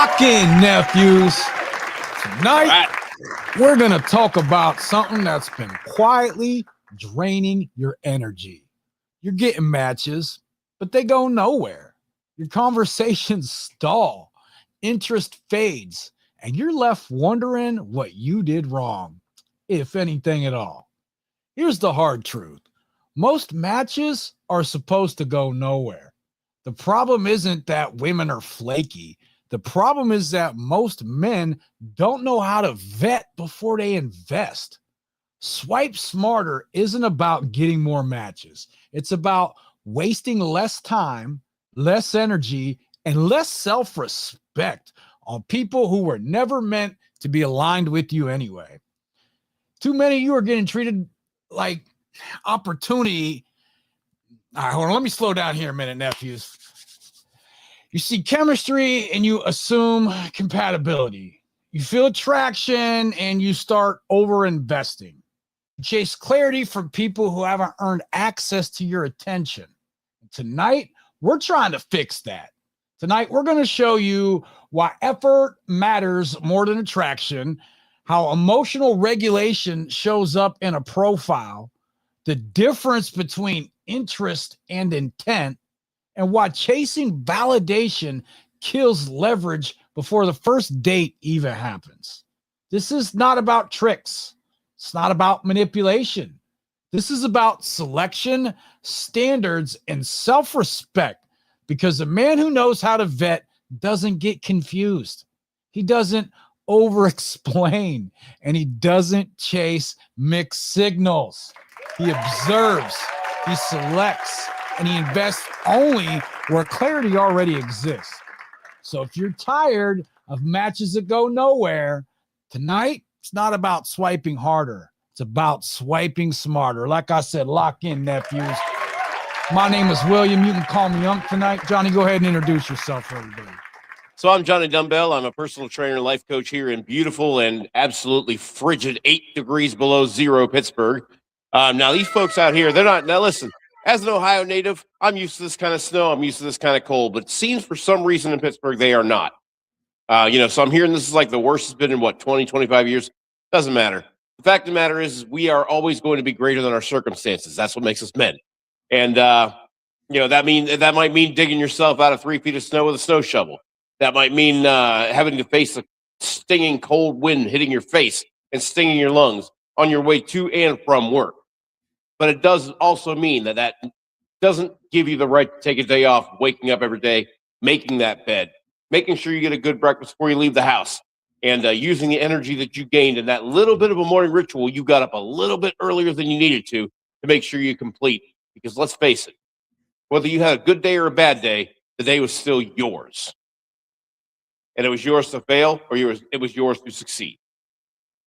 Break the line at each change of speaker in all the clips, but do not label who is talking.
Lock in, nephews. Tonight, we're going to talk about something that's been quietly draining your energy. You're getting matches, but they go nowhere. Your conversations stall, interest fades, and you're left wondering what you did wrong, if anything at all. Here's the hard truth. Most matches are supposed to go nowhere. The problem isn't that women are flaky. The problem is that most men don't know how to vet before they invest. Swipe smarter isn't about getting more matches. It's about wasting less time, less energy, and less self-respect on people who were never meant to be aligned with you anyway. Too many of you are getting treated like opportunity. All right, hold on. Let me slow down here a minute, nephews. You see chemistry and you assume compatibility. You feel attraction and you start over-investing. You chase clarity from people who haven't earned access to your attention. Tonight, we're trying to fix that. Tonight, we're going to show you why effort matters more than attraction, how emotional regulation shows up in a profile, the difference between interest and intent, and why chasing validation kills leverage before the first date even happens. This is not about tricks. It's not about manipulation. This is about selection, standards, and self-respect, because a man who knows how to vet doesn't get confused. He doesn't over-explain, and he doesn't chase mixed signals. He observes, he selects, and he invests only where clarity already exists. So if you're tired of matches that go nowhere, tonight, it's not about swiping harder. It's about swiping smarter. Like I said, lock in, nephews. My name is William. You can call me Unc tonight. Johnny, go ahead and introduce yourself for everybody.
So I'm Johnny Dumbbell. I'm a personal trainer and life coach here in beautiful and absolutely frigid 8 degrees below zero Pittsburgh. Now, these folks out here, they're not. Now, listen, as an Ohio native, I'm used to this kind of snow. I'm used to this kind of cold. But it seems for some reason in Pittsburgh, they are not. So I'm hearing this is like the worst it's been in, 20, 25 years? Doesn't matter. The fact of the matter is we are always going to be greater than our circumstances. That's what makes us men. And, that might mean digging yourself out of 3 feet of snow with a snow shovel. That might mean having to face a stinging cold wind hitting your face and stinging your lungs on your way to and from work. But it does also mean that doesn't give you the right to take a day off, waking up every day, making that bed, making sure you get a good breakfast before you leave the house, and using the energy that you gained in that little bit of a morning ritual you got up a little bit earlier than you needed to make sure you complete. Because let's face it, whether you had a good day or a bad day, the day was still yours. And it was yours to fail or it was yours to succeed.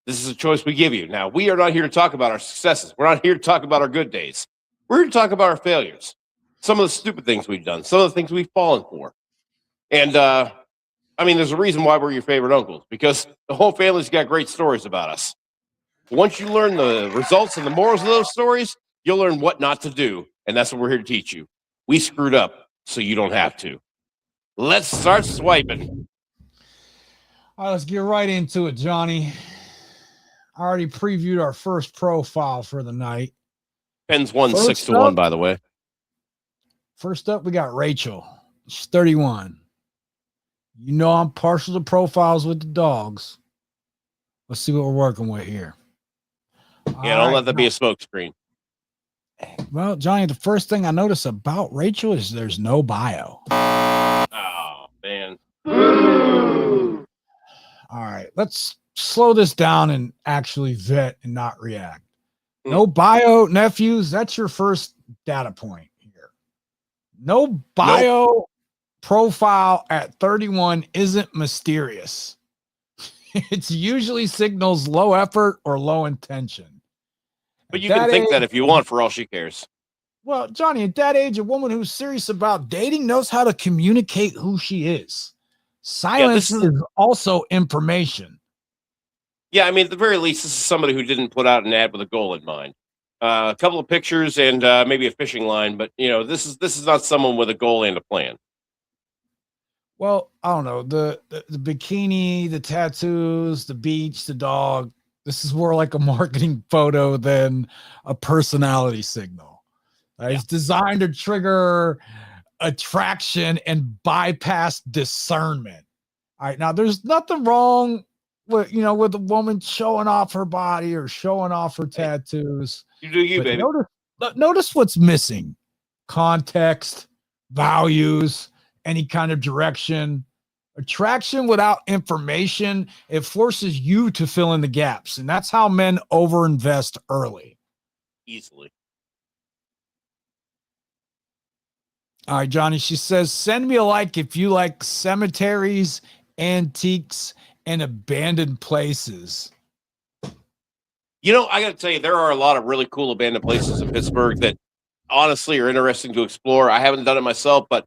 This is a choice we give you. Now, we are not here to talk about our successes. We're not here to talk about our good days. We're here to talk about our failures. Some of the stupid things we've done. Some of the things we've fallen for. And, there's a reason why we're your favorite uncles. Because the whole family's got great stories about us. Once you learn the results and the morals of those stories, you'll learn what not to do. And that's what we're here to teach you. We screwed up so you don't have to. Let's start swiping.
All right, let's get right into it, Johnny. I already previewed our first profile for the night.
Penn's 6-1, by the way.
First up, we got Rachel. She's 31. You know I'm partial to profiles with the dogs. Let's see what we're working with here.
Don't let that be a smokescreen.
Well, Johnny, the first thing I notice about Rachel is there's no bio.
Oh, man.
All right, let's slow this down and actually vet and not react. No bio, nephews. That's your first data point here. No bio profile at 31 isn't mysterious. It's usually signals low effort or low intention.
But you can think that if you want, for all she cares.
Well, Johnny, at that age, a woman who's serious about dating knows how to communicate who she is. Silence is also information.
Yeah, at the very least, this is somebody who didn't put out an ad with a goal in mind. A couple of pictures and maybe a fishing line, but this is not someone with a goal and a plan.
Well, I don't know. The bikini, the tattoos, the beach, the dog. This is more like a marketing photo than a personality signal. It's designed to trigger attraction and bypass discernment. All right. Now there's nothing wrong with a woman showing off her body or showing off her tattoos.
You do you,
But
baby.
notice what's missing: context, values, any kind of direction. Attraction without information, it forces you to fill in the gaps. And that's how men overinvest early.
Easily.
All right, Johnny, she says, send me a like if you like cemeteries, antiques, and abandoned places.
You know, I got to tell you, there are a lot of really cool abandoned places in Pittsburgh that honestly are interesting to explore. I haven't done it myself, but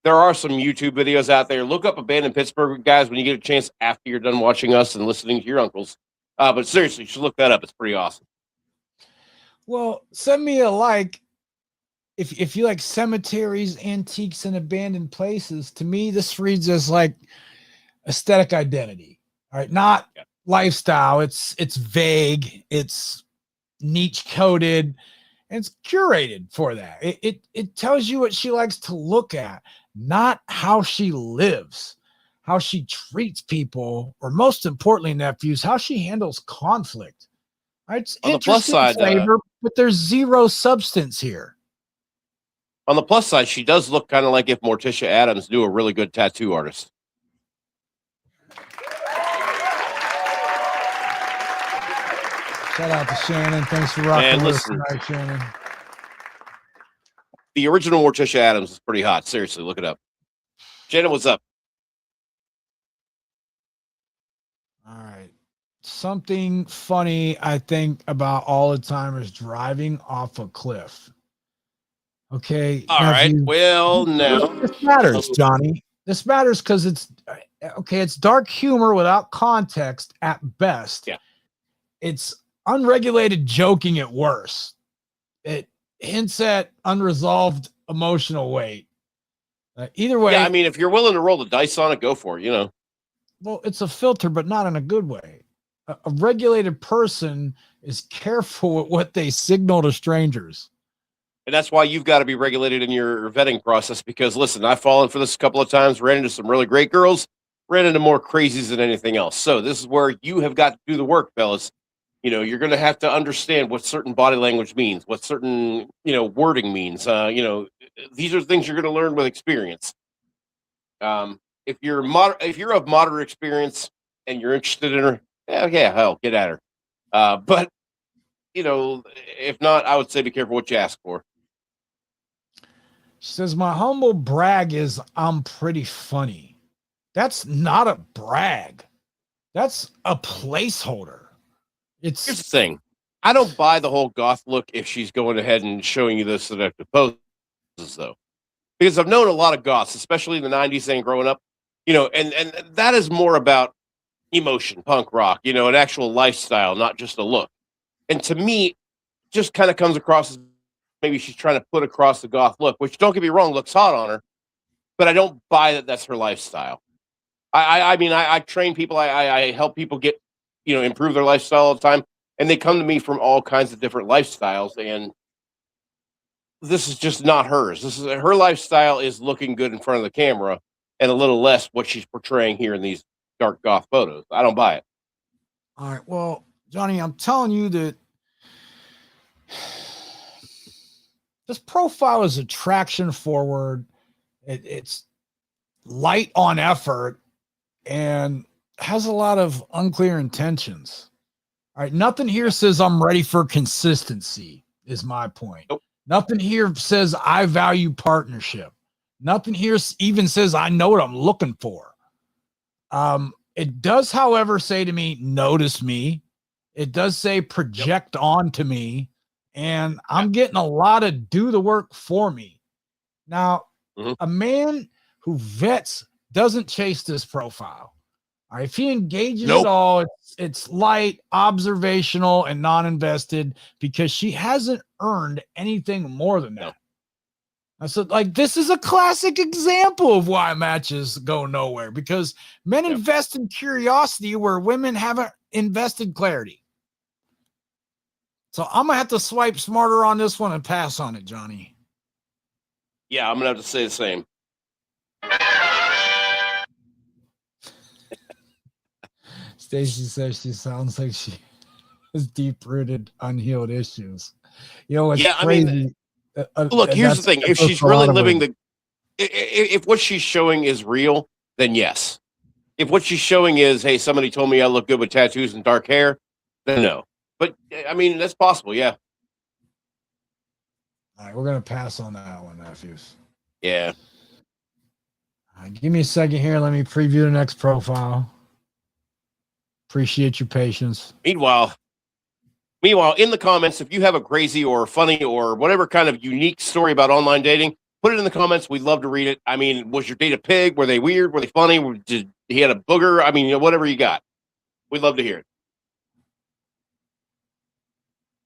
there are some YouTube videos out there. Look up abandoned Pittsburgh, guys, when you get a chance after you're done watching us and listening to your uncles. But seriously, you should look that up. It's pretty awesome.
Well, send me a like if you like cemeteries, antiques, and abandoned places. To me, this reads as like aesthetic identity. All right, not lifestyle. It's vague. It's niche coded. And it's curated for that. It tells you what she likes to look at, not how she lives, how she treats people, or most importantly, nephews, how she handles conflict. It's
on the plus side,
flavor, but there's zero substance here.
On the plus side, she does look kind of like if Morticia Adams knew a really good tattoo artist.
Shout out to Shannon. Thanks for rocking with us tonight, Shannon.
The original Morticia Adams is pretty hot. Seriously, look it up. Shannon, what's up?
All right. Something funny I think about all the time is driving off a cliff. Okay.
All right. Well, now
this matters, Johnny. This matters because it's okay. It's dark humor without context at best.
Yeah.
It's unregulated joking at worst. It hints at unresolved emotional weight. Either way.
Yeah, I mean, if you're willing to roll the dice on it, go for it, you know.
Well, it's a filter, but not in a good way. A regulated person is careful with what they signal to strangers.
And that's why you've got to be regulated in your vetting process because, listen, I've fallen for this a couple of times, ran into some really great girls, ran into more crazies than anything else. So this is where you have got to do the work, fellas. You know, you're going to have to understand what certain body language means, what certain, wording means. These are things you're going to learn with experience. If you're of moderate experience and you're interested in her, hell, get at her. But if not, I would say be careful what you ask for.
She says, my humble brag is I'm pretty funny. That's not a brag. That's a placeholder.
Here's the thing. I don't buy the whole goth look if she's going ahead and showing you this seductive poses, though. Because I've known a lot of goths, especially in the 90s and growing up, and that is more about emotion, punk rock, an actual lifestyle, not just a look. And to me, just kind of comes across as maybe she's trying to put across the goth look, which, don't get me wrong, looks hot on her, but I don't buy that that's her lifestyle. I mean, I train people, I help people get, improve their lifestyle all the time, and they come to me from all kinds of different lifestyles, and this is just not hers. Her lifestyle is looking good in front of the camera, and a little less what she's portraying here in these dark goth photos. I don't buy it.
All right, well, Johnny, I'm telling you that this profile is attraction forward. It's light on effort and has a lot of unclear intentions. All right. Nothing here says I'm ready for consistency is my point.
Nope.
Nothing here says I value partnership. Nothing here even says I know what I'm looking for. It does, however, say to me, notice me. It does say project onto me. And I'm getting a lot of do the work for me. Now, a man who vets doesn't chase this profile. All right, if he engages at all, it's light, observational, and non-invested because she hasn't earned anything more than that. I said, like, this is a classic example of why matches go nowhere, because men invest in curiosity where women haven't invested clarity. So I'm going to have to swipe smarter on this one and pass on it, Johnny.
Yeah, I'm going to have to say the same.
Stacy says she sounds like she has deep-rooted, unhealed issues. You know what's crazy?
I mean, look, here's the thing. If she's really living if what she's showing is real, then yes. If what she's showing is, hey, somebody told me I look good with tattoos and dark hair, then no. But, I mean, that's possible, yeah.
All right, we're going to pass on that one, nephews.
Yeah.
All right, give me a second here. Let me preview the next profile. Appreciate your patience.
Meanwhile, in the comments, if you have a crazy or funny or whatever kind of unique story about online dating, put it in the comments. We'd love to read it. I mean, was your date a pig? Were they weird? Were they funny? Did he had a booger? I mean, whatever you got. We'd love to hear it.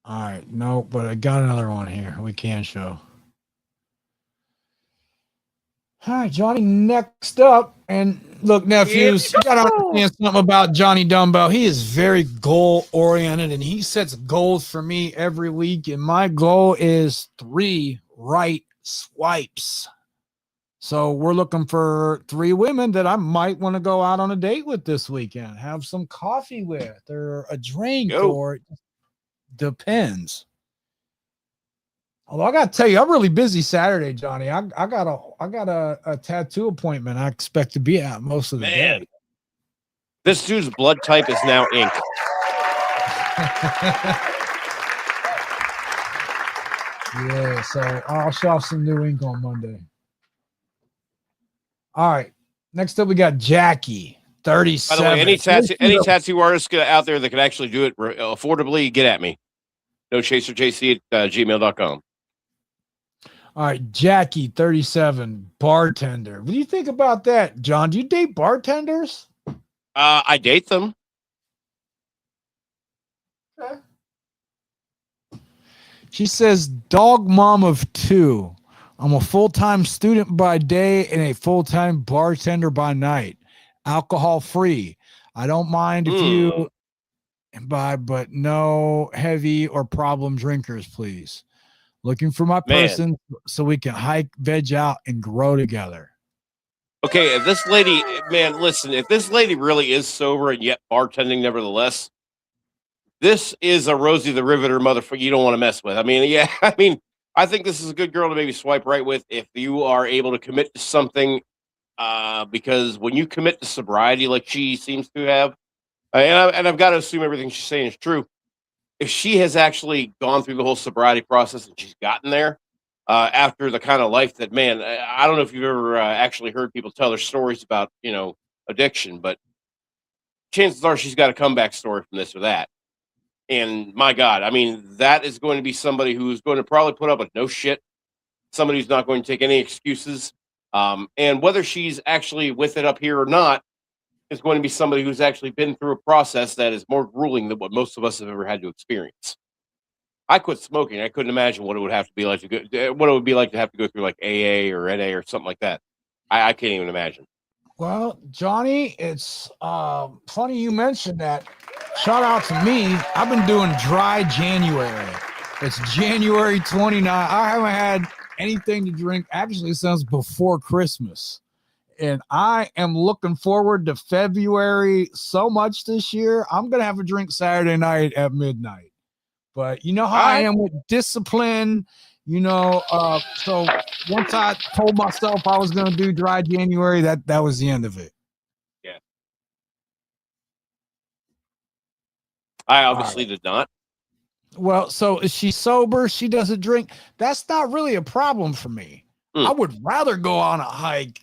All right. No, but I got another one here we can show. All right, Johnny, next up. And look, nephews, you got to understand something about Johnny Dumbbell. He is very goal-oriented, and he sets goals for me every week. And my goal is 3 right swipes. So we're looking for 3 women that I might want to go out on a date with this weekend, have some coffee with, or a drink, or it depends. Although I got to tell you, I'm really busy Saturday, Johnny. I got a tattoo appointment I expect to be at most of the day.
This dude's blood type is now ink.
Yeah, so I'll show off some new ink on Monday. All right. Next up, we got Jackie, 37.
By the way, any tattoo artist out there that can actually do it affordably, get at me. NoChaserJC@gmail.com.
All right, Jackie, 37, bartender. What do you think about that, John? Do you date bartenders?
I date them.
Okay. She says, dog mom of 2. I'm a full-time student by day and a full-time bartender by night. Alcohol free. I don't mind if you buy, but no heavy or problem drinkers, please. Looking for my person so we can hike, veg out, and grow together.
Okay, if this lady, man, listen, if this lady really is sober and yet bartending nevertheless, this is a Rosie the Riveter motherfucker you don't want to mess with. I mean, yeah, I think this is a good girl to maybe swipe right with if you are able to commit to something, because when you commit to sobriety like she seems to have, and I've got to assume everything she's saying is true, if she has actually gone through the whole sobriety process and she's gotten there after the kind of life that, man, I don't know if you've ever actually heard people tell their stories about, addiction, but chances are she's got a comeback story from this or that. And my God, I mean, that is going to be somebody who's going to probably put up with no shit, somebody who's not going to take any excuses. And whether she's actually with it up here or not, is going to be somebody who's actually been through a process that is more grueling than what most of us have ever had to experience. I quit smoking. I couldn't imagine what it would have to be like to go, what it would be like to have to go through like AA or NA or something like that. I can't even imagine.
Well, Johnny, it's funny you mentioned that. Shout out to me. I've been doing dry January. It's January 29. I haven't had anything to drink actually since before Christmas. And I am looking forward to February so much this year. I'm going to have a drink Saturday night at midnight. But you know how I am with discipline, so once I told myself I was going to do dry January, that was the end of it.
Yeah. I obviously did not.
Well, so is she sober? She doesn't drink. That's not really a problem for me. I would rather go on a hike.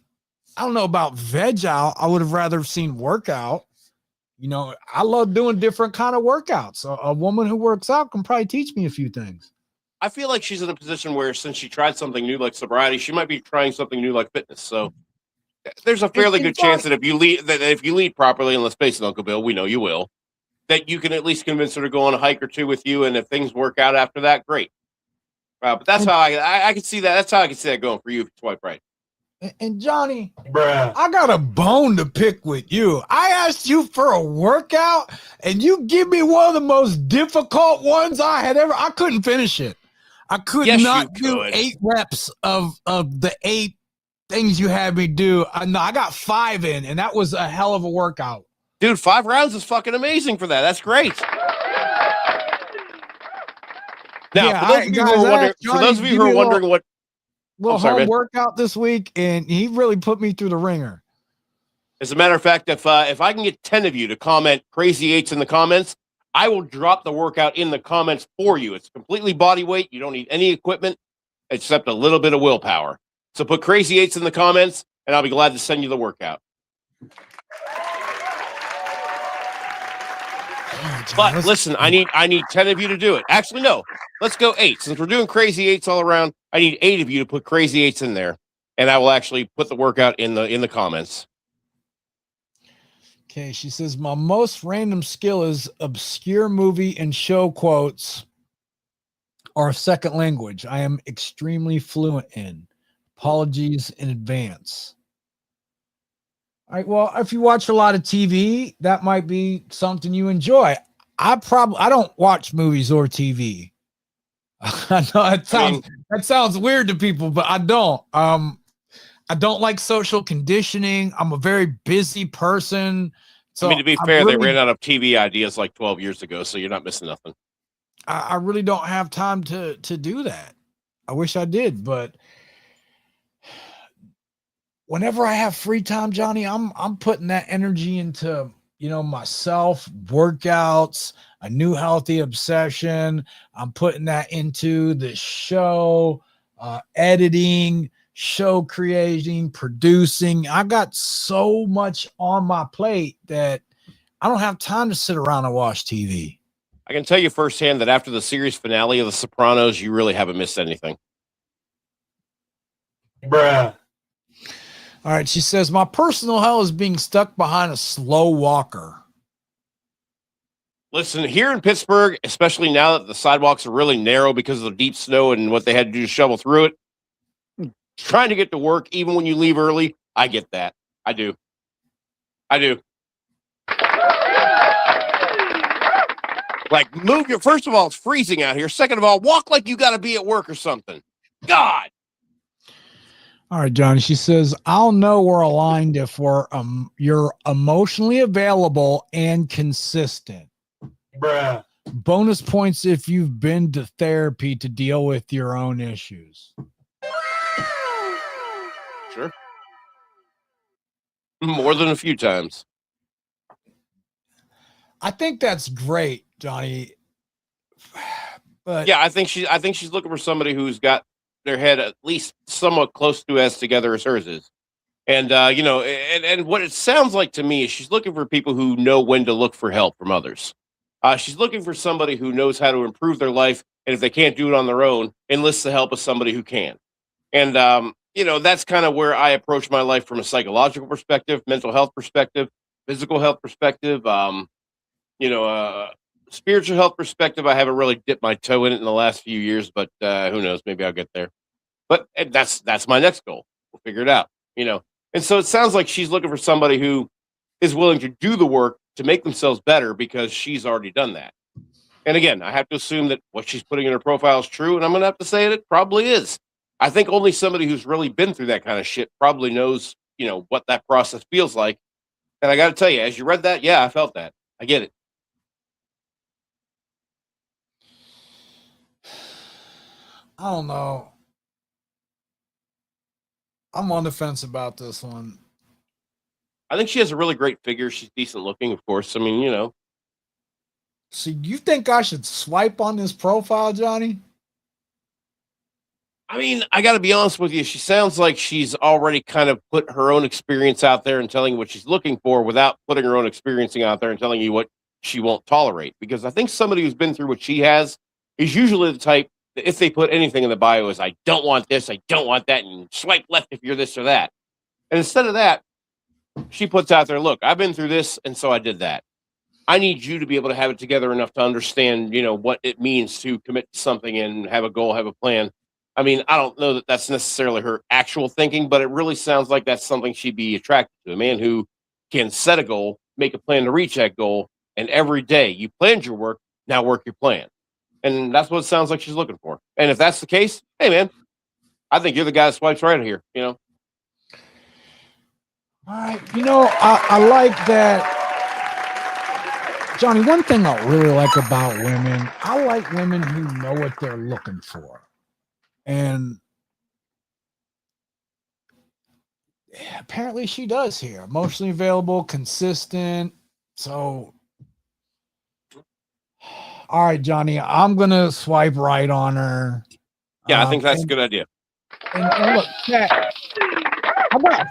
I don't know about veg out. I would have rather seen workout. I love doing different kind of workouts. A woman who works out can probably teach me a few things.
I feel like she's in a position where since she tried something new like sobriety, she might be trying something new like fitness. So there's a fairly good chance that if you lead properly, and let's face it, Uncle Bill, we know you will, that you can at least convince her to go on a hike or two with you. And if things work out after that, great. But that's how I can see that. That's how I can see that going for you. Swipe right.
And Johnny, bruh, I got a bone to pick with you. I asked you for a workout, and you give me one of the most difficult ones I couldn't finish it. I could not do 8 reps of the 8 things you had me do. I got 5 in, and that was a hell of a workout.
Dude, 5 rounds is fucking amazing for that. That's great. Now, for those of you who are wondering what
home workout this week, and he really put me through the ringer.
As a matter of fact, if I can get 10 of you to comment Crazy 8s in the comments, I will drop the workout in the comments for you. It's completely body weight. You don't need any equipment except a little bit of willpower. So put Crazy 8s in the comments, and I'll be glad to send you the workout. But listen, I need 10 of you to do it. Actually, no. Let's go 8. Since we're doing Crazy 8s all around, I need 8 of you to put Crazy 8s in there, and I will actually put the workout in the comments.
Okay, she says, my most random skill is obscure movie and show quotes or a second language. I am extremely fluent in. Apologies in advance. All right, well, if you watch a lot of TV, that might be something you enjoy. I don't watch movies or TV. I know that sounds weird to people, but I don't. I don't like social conditioning. I'm a very busy person. So
to be fair, they ran out of TV ideas like 12 years ago, so you're not missing nothing.
I really don't have time to do that. I wish I did, but whenever I have free time, Johnny, I'm putting that energy into, myself, workouts, a new healthy obsession. I'm putting that into the show, editing, show creating, producing. I got so much on my plate that I don't have time to sit around and watch TV.
I can tell you firsthand that after the series finale of The Sopranos, you really haven't missed anything.
Bruh. All right, she says, my personal hell is being stuck behind a slow walker.
Listen, here in Pittsburgh, especially now that the sidewalks are really narrow because of the deep snow and what they had to do to shovel through it, trying to get to work, even when you leave early, I get that. I do. Like, first of all, it's freezing out here. Second of all, walk like you got to be at work or something. God.
All right, Johnny. She says, I'll know we're aligned if you're emotionally available and consistent. Bruh. Bonus points if you've been to therapy to deal with your own issues.
Sure. More than a few times.
I think that's great, Johnny. But
yeah, I think she's looking for somebody who's got their head at least somewhat close to as together as hers is. And and what it sounds like to me is she's looking for people who know when to look for help from others. She's looking for somebody who knows how to improve their life, and if they can't do it on their own, enlist the help of somebody who can. And that's kind of where I approach my life from a psychological perspective, mental health perspective, physical health perspective, spiritual health perspective. I haven't really dipped my toe in it in the last few years, but who knows? Maybe I'll get there. But that's my next goal. We'll figure it out, And so it sounds like she's looking for somebody who is willing to do the work to make themselves better because she's already done that. And again, I have to assume that what she's putting in her profile is true, and I'm going to have to say it probably is. I think only somebody who's really been through that kind of shit probably knows, what that process feels like. And I got to tell you, as you read that, yeah, I felt that. I get it.
I don't know. I'm on the fence about this one.
I think she has a really great figure. She's decent looking, of course. I mean,
So you think I should swipe on this profile, Johnny?
I mean, I got to be honest with you. She sounds like she's already kind of put her own experience out there and telling you what she's looking for without putting her own experiencing out there and telling you what she won't tolerate. Because I think somebody who's been through what she has is usually the type that if they put anything in the bio is, I don't want this, I don't want that, and swipe left if you're this or that. And instead of that, she puts out there, look, I've been through this, and so I did that. I need you to be able to have it together enough to understand, what it means to commit to something and have a goal, have a plan, I mean, I don't know that that's necessarily her actual thinking, but it really sounds like that's something she'd be attracted to. A man who can set a goal, make a plan to reach that goal, and every day you planned your work, now work your plan. And that's what it sounds like she's looking for. And if that's the case, hey, man, I think you're the guy that swipes right here, you know?
All right. I like that. Johnny, one thing I really like about women, I like women who know what they're looking for. And apparently she does here. Emotionally available, consistent. So, all right, Johnny, I'm going to swipe right on her.
Yeah, I think that's a good idea.
And look, Pat, I got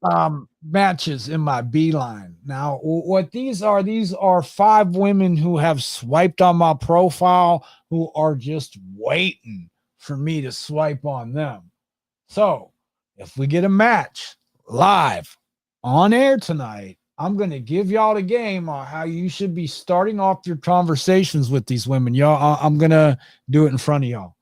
5 matches in my beeline. Now, what these are 5 women who have swiped on my profile who are just waiting for me to swipe on them. So, if we get a match live on air tonight, I'm going to give y'all the game on how you should be starting off your conversations with these women. Y'all, I'm going to do it in front of y'all.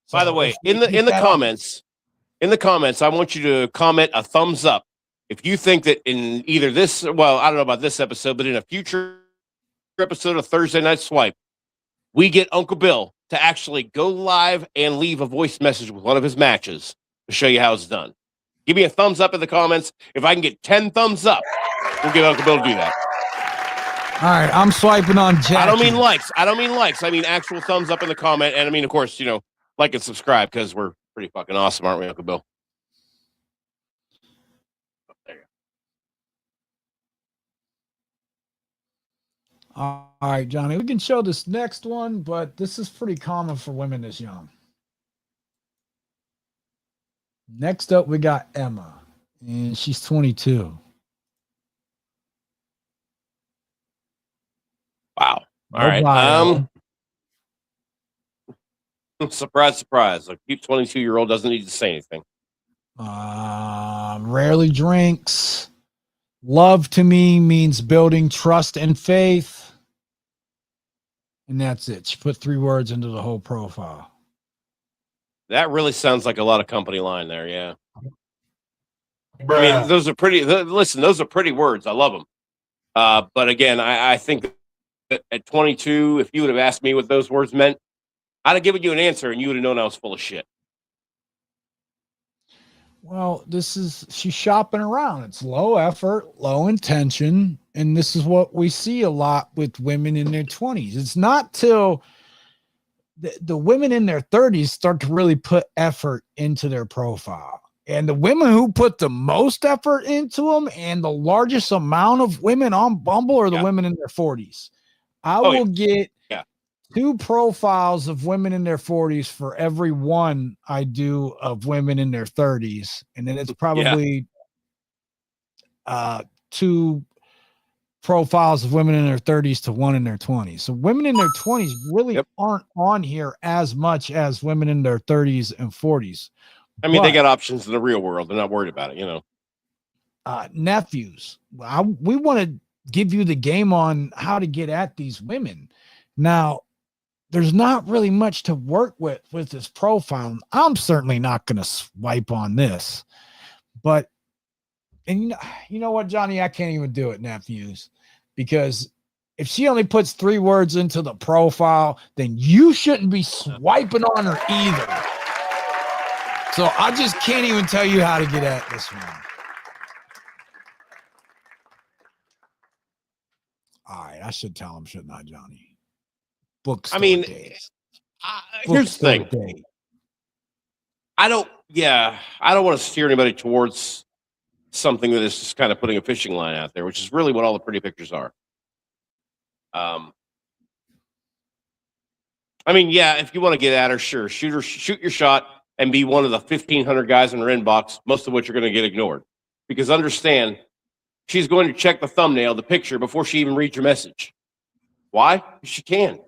So
by the way, in the comments, I want you to comment a thumbs up if you think that in either this, well, I don't know about this episode, but in a future episode of Thursday Night Swipe, we get Uncle Bill to actually go live and leave a voice message with one of his matches to show you how it's done. Give me a thumbs up in the comments. If I can get 10 thumbs up, we'll get Uncle Bill to do that.
All right, I'm swiping on Jackie.
I don't mean likes. I mean actual thumbs up in the comment. And I mean, of course, like and subscribe because we're pretty fucking awesome, aren't we, Uncle Bill? There you
go. All right, Johnny, we can show this next one, but this is pretty common for women this young. Next up, we got Emma, and she's 22.
Wow. All right. Surprise, surprise. A cute 22-year-old doesn't need to say anything.
Rarely drinks. Love to me means building trust and faith. And that's it. She put 3 words into the whole profile.
That really sounds like a lot of company line there, yeah. Bruh. I mean, those are pretty. Listen, those are pretty words. I love them. But again, I think that at 22, if you would have asked me what those words meant, I'd have given you an answer, and you would have known I was full of shit.
Well, she's shopping around. It's low effort, low intention, and this is what we see a lot with women in their 20s. It's not till the women in their 30s start to really put effort into their profile. And the women who put the most effort into them and the largest amount of women on Bumble are the women in their 40s. I will get 2 profiles of women in their 40s for every one I do of women in their 30s. And then it's probably 2 profiles of women in their 30s to 1 in their 20s. So women in their 20s really aren't on here as much as women in their 30s and 40s.
I mean, they got options in the real world. They're not worried about it,
Nephews. We want to give you the game on how to get at these women. Now, there's not really much to work with this profile. I'm certainly not going to swipe on this. But, and you know what, Johnny? I can't even do it, nephews, because if she only puts 3 words into the profile, then you shouldn't be swiping on her either. So I just can't even tell you how to get at this one. All right, I should tell him, shouldn't I, Johnny? Bookstore days.
Here's the thing. I don't want to steer anybody towards something that is just kind of putting a fishing line out there, which is really what all the pretty pictures are. I mean, if you want to get at her, sure, shoot your shot and be one of the 1,500 guys in her inbox, most of which are going to get ignored. Because understand, she's going to check the thumbnail, the picture, before she even reads your message. Why? Because she can.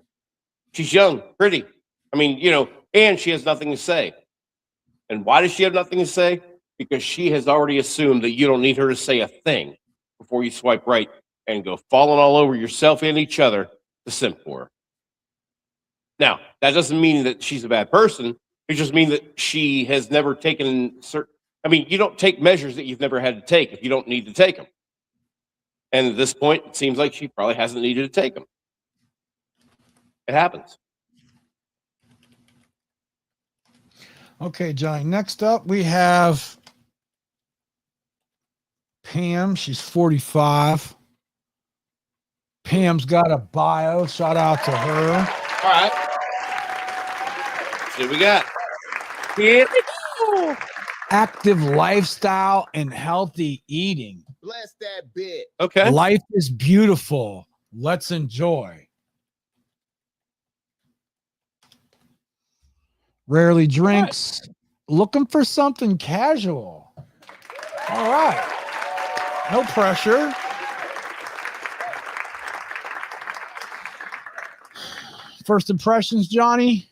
She's young, pretty. I mean, and she has nothing to say. And why does she have nothing to say? Because she has already assumed that you don't need her to say a thing before you swipe right and go falling all over yourself and each other to simp for her. Now, that doesn't mean that she's a bad person. It just means that she has never taken certain. I mean, you don't take measures that you've never had to take if you don't need to take them. And at this point, it seems like she probably hasn't needed to take them. It happens.
Okay, Johnny. Next up, we have Pam. She's 45. Pam's got a bio. Shout out to her.
All right. See what we got. Here we go.
Active lifestyle and healthy eating.
Bless that bit.
Okay.
Life is beautiful. Let's enjoy. Rarely drinks. Looking for something casual. All right. No pressure. First impressions, Johnny?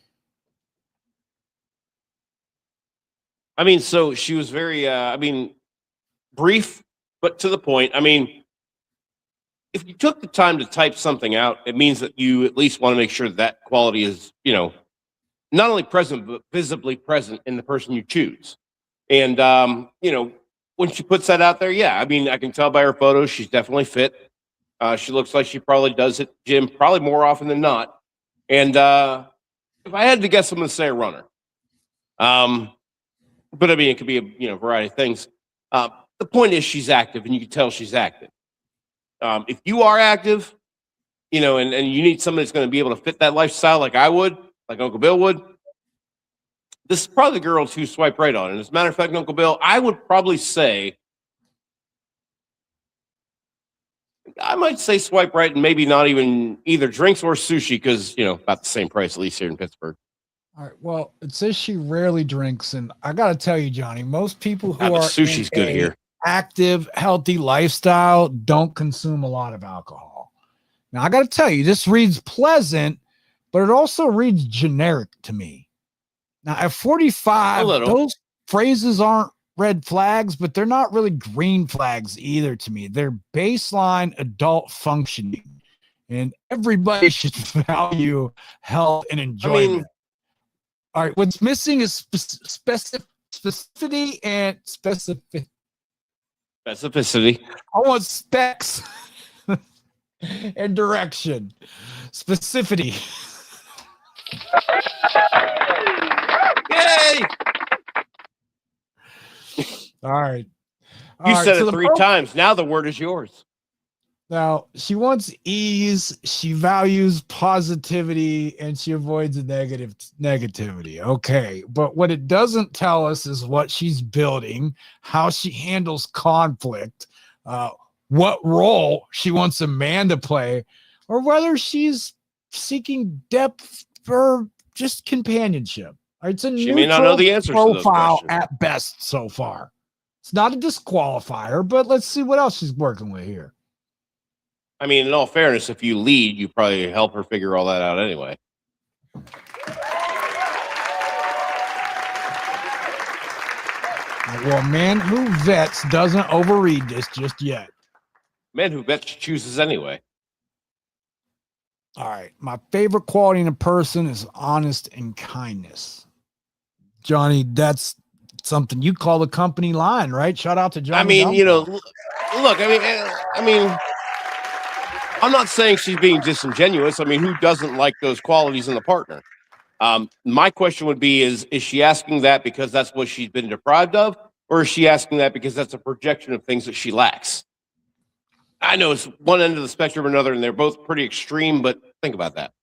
I mean, so she was very, brief, but to the point. I mean, if you took the time to type something out, it means that you at least want to make sure that quality is, not only present, but visibly present in the person you choose. And, when she puts that out there, yeah, I mean, I can tell by her photos, she's definitely fit. She looks like she probably does hit the gym probably more often than not. And if I had to guess, I'm going to say a runner. But I mean, it could be a variety of things. The point is, she's active, and you can tell she's active. If you are active, and you need somebody that's going to be able to fit that lifestyle, like I would, like Uncle Bill would, this is probably the girl to swipe right on. And as a matter of fact, Uncle Bill, I would probably say, I might say swipe right, and maybe not even either drinks or sushi, because about the same price, at least here in Pittsburgh.
All right. Well, it says she rarely drinks, and I got to tell you, Johnny, most people who
the
are
sushi's good here.
Active, healthy lifestyle don't consume a lot of alcohol. Now, I got to tell you, this reads pleasant, but it also reads generic to me. Now, at 45, those phrases aren't red flags, but they're not really green flags either to me. They're baseline adult functioning, and everybody should value health and enjoyment. All right, what's missing is specificity and specificity. I want specs and direction. Specificity.
Yay!
All right.
You said it 3 times. Now the word is yours.
Now, she wants ease, she values positivity, and she avoids the negativity. Okay, but what it doesn't tell us is what she's building, how she handles conflict, what role she wants a man to play, or whether she's seeking depth or just companionship. It's a
she may not know the answers to those
profile
questions.
At best so far. It's not a disqualifier, but let's see what else she's working with here.
I mean, in all fairness, if you lead, you probably help her figure all that out anyway.
Well, man who vets doesn't overread this just yet.
Man who vets chooses anyway.
All right. My favorite quality in a person is honest and kindness. Johnny, that's something you call the company line, right? Shout out to Johnny.
I mean, look, I mean, I'm not saying she's being disingenuous. I mean, who doesn't like those qualities in the partner? My question would be, is she asking that because that's what she's been deprived of? Or is she asking that because that's a projection of things that she lacks? I know it's one end of the spectrum or another, and they're both pretty extreme, but think about that.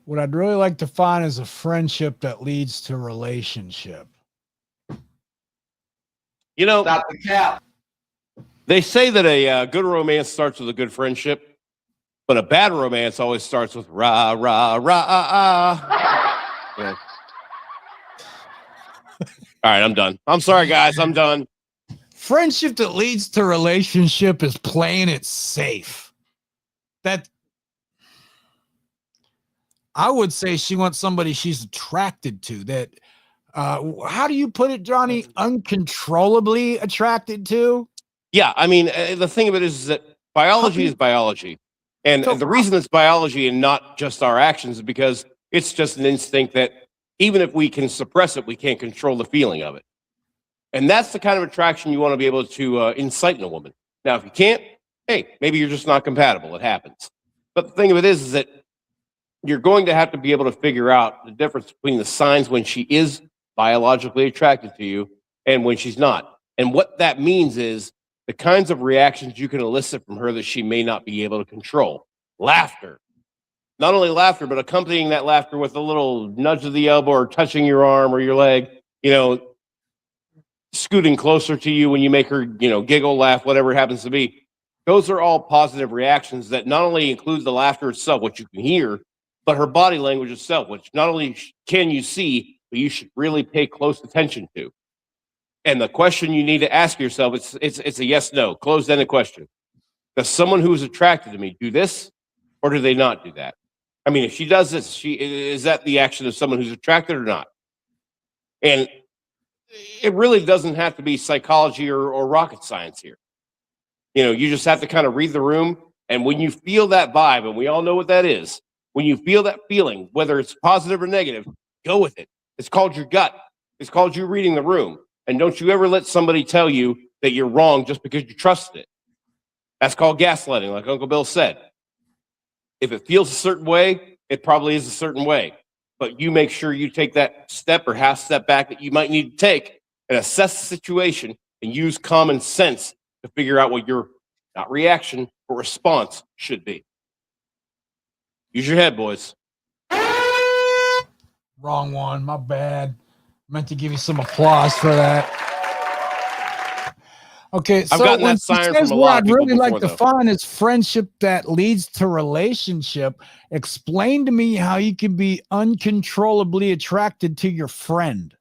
What I'd really like to find is a friendship that leads to a relationship.
Stop the cap.
They say that a good romance starts with a good friendship, but a bad romance always starts with rah, rah, rah, Yeah. All right, I'm done. I'm sorry, guys. I'm done.
Friendship that leads to relationship is playing it safe. That I would say she wants somebody she's attracted to. That how do you put it, Johnny? Uncontrollably attracted to?
Yeah, I mean, the thing of it is that biology is biology. And the reason it's biology and not just our actions is because It's just an instinct that even if we can suppress it, we can't control the feeling of it. And that's the kind of attraction you want to be able to incite in a woman. Now, if you can't, hey, maybe you're just not compatible. It happens. But the thing of it is that you're going to have to be able to figure out the difference between the signs when she is biologically attracted to you and when she's not. And what that means is the kinds of reactions you can elicit from her that she may not be able to control. Laughter. Not only laughter, but accompanying that laughter with a little nudge of the elbow or touching your arm or your leg, scooting closer to you when you make her, giggle, laugh, whatever it happens to be. Those are all positive reactions that not only include the laughter itself, what you can hear, but her body language itself, which not only can you see, but you should really pay close attention to. And the question you need to ask yourself, it's a yes/no, closed-ended question. Does someone who is attracted to me do this, or do they not do that? I mean, if she does this, is that the action of someone who's attracted or not? And it really doesn't have to be psychology or rocket science here. You just have to kind of read the room. And when you feel that vibe, and we all know what that is, when you feel that feeling, whether it's positive or negative, go with it. It's called your gut. It's called you reading the room. And don't you ever let somebody tell you that you're wrong just because you trusted it. That's called gaslighting, like Uncle Bill said. If it feels a certain way, it probably is a certain way. But you make sure you take that step or half step back that you might need to take and assess the situation and use common sense to figure out what your, not reaction, but response should be. Use your head, boys.
Wrong one. My bad. Meant to give you some applause for that. Okay, so
I've gotten
when
that siren
says
from a
what
lot of
I'd
people
really like
before,
to find is friendship that leads to relationship. Explain to me how you can be uncontrollably attracted to your friend.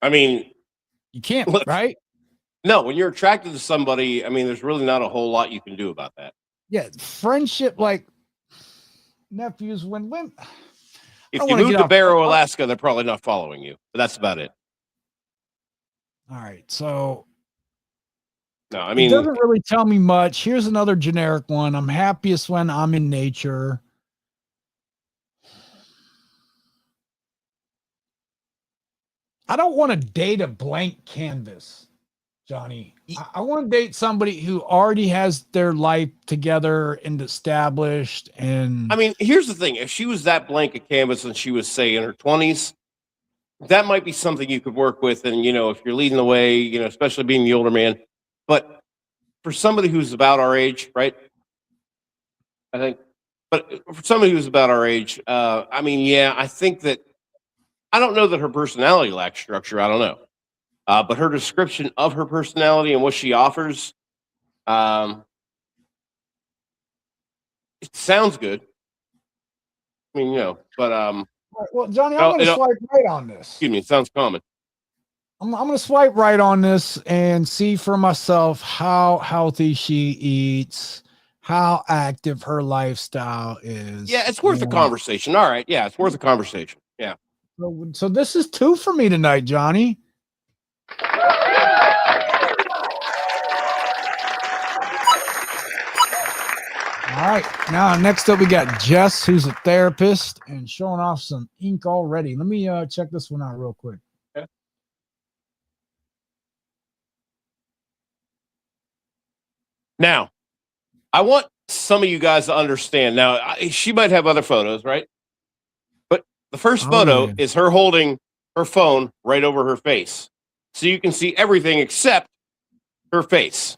I mean,
You can't,
look,
right?
No, when you're attracted to somebody, I mean, there's really not a whole lot you can do about that.
Yeah, friendship, like nephews, when
if you move to Barrow, Alaska, they're probably not following you. But that's about it.
All right, so
no, I mean,
it doesn't really tell me much. Here's another generic one. I'm happiest when I'm in nature. I don't want to date a blank canvas, Johnny. I want to date somebody who already has their life together and established. And
I mean, here's the thing. If she was that blank a canvas and she was, say, in her 20s, that might be something you could work with. And, if you're leading the way, especially being the older man. But for somebody who's about our age, right? I think, but for somebody who's about our age, I mean, yeah, I think that, I don't know that her personality lacks structure. I don't know. But her description of her personality and what she offers, it sounds good. I mean, but
well, Johnny, I'm going to swipe right on this.
Excuse me, it sounds common.
I'm going to swipe right on this and see for myself how healthy she eats, how active her lifestyle is.
Yeah, it's worth a conversation. All right, yeah, it's worth a conversation. Yeah.
So this is 2 for me tonight, Johnny. All right, now next up we got Jess, who's a therapist and showing off some ink already. Let me check this one out real quick.
Okay. Now, I want some of you guys to understand. Now, she might have other photos, right? But the first photo is her holding her phone right over her face. So you can see everything except her face.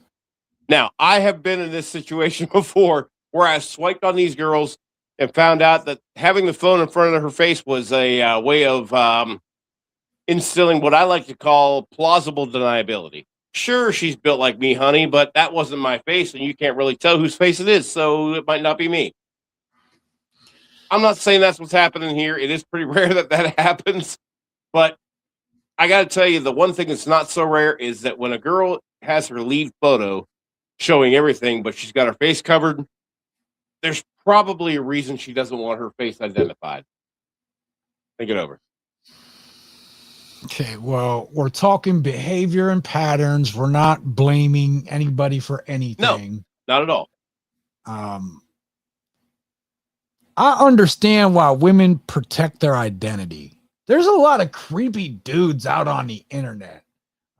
Now, I have been in this situation before where I swiped on these girls and found out that having the phone in front of her face was a way of instilling what I like to call plausible deniability. Sure, she's built like me, honey, but that wasn't my face, and you can't really tell whose face it is, so it might not be me. I'm not saying that's what's happening here. It is pretty rare that happens, but I got to tell you, the one thing that's not so rare is that when a girl has her lead photo showing everything, but she's got her face covered, there's probably a reason she doesn't want her face identified. Think it over.
Okay, well, we're talking behavior and patterns. We're not blaming anybody for anything.
No, not at all.
I understand why women protect their identity. There's a lot of creepy dudes out on the internet.